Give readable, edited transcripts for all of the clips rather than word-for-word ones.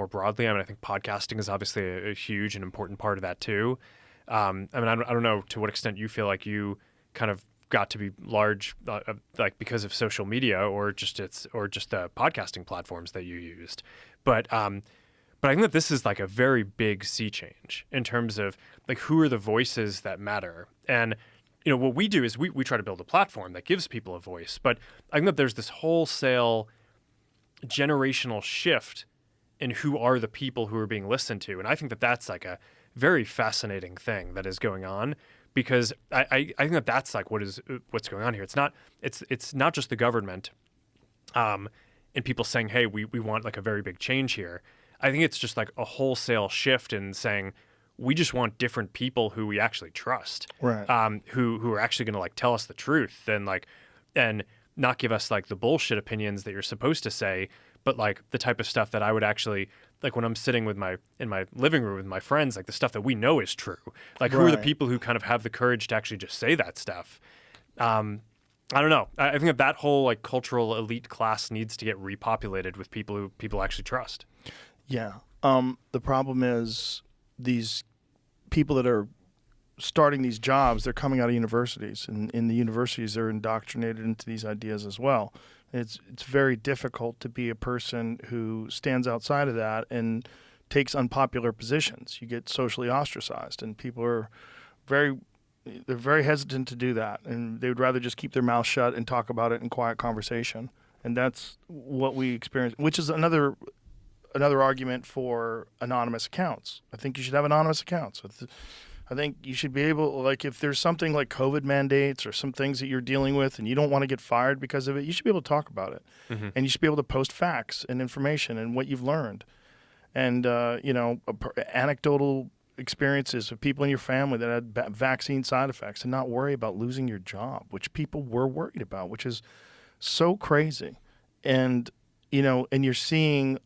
more broadly. I mean, I think podcasting is obviously a huge and important part of that too. I mean, I don't know to what extent you feel like you kind of got to be large, like because of social media or just the podcasting platforms that you used. But I think that this is like a very big sea change in terms of like who are the voices that matter. And what we do is we try to build a platform that gives people a voice. But I think that there's this wholesale generational shift in who are the people who are being listened to. And I think that that's like a very fascinating thing that is going on, because I think that that's like what's going on here. It's not just the government and people saying, hey, we want like a very big change here. I think it's just like a wholesale shift in saying we just want different people who we actually trust, Right. Who are actually going to like tell us the truth and not give us like the bullshit opinions that you're supposed to say, but like the type of stuff that I would actually like when I'm sitting in my living room with my friends, like the stuff that we know is true. Like who are the Right. people who kind of have the courage to actually just say that stuff? I don't know. I think that whole like cultural elite class needs to get repopulated with people who people actually trust. Yeah. The problem is these people that are starting these jobs, they're coming out of universities, and in the universities they're indoctrinated into these ideas as well. It's very difficult to be a person who stands outside of that and takes unpopular positions. You get socially ostracized, and people are they're very hesitant to do that, and they would rather just keep their mouth shut and talk about it in quiet conversation. And that's what we experience, which is another argument for anonymous accounts. I think you should have anonymous accounts. I think you should be able, like, if there's something like COVID mandates or some things that you're dealing with and you don't want to get fired because of it, you should be able to talk about it. Mm-hmm. And you should be able to post facts and information and what you've learned. And, anecdotal experiences of people in your family that had vaccine side effects, and not worry about losing your job, which people were worried about, which is so crazy. And, and you're seeing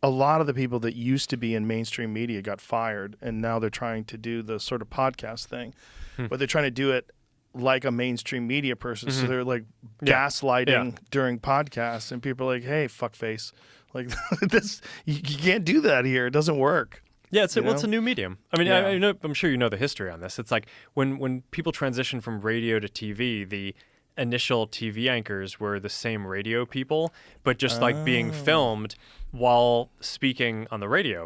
a lot of the people that used to be in mainstream media got fired, and now they're trying to do the sort of podcast thing, but they're trying to do it like a mainstream media person. Mm-hmm. So they're like gaslighting during podcasts, and people are like, hey, fuckface. Like this, you can't do that here. It doesn't work. Yeah, it's a new medium. I mean, Yeah. I'm sure you know the history on this. It's like when people transition from radio to TV, the initial TV anchors were the same radio people, but just like being filmed while speaking on the radio.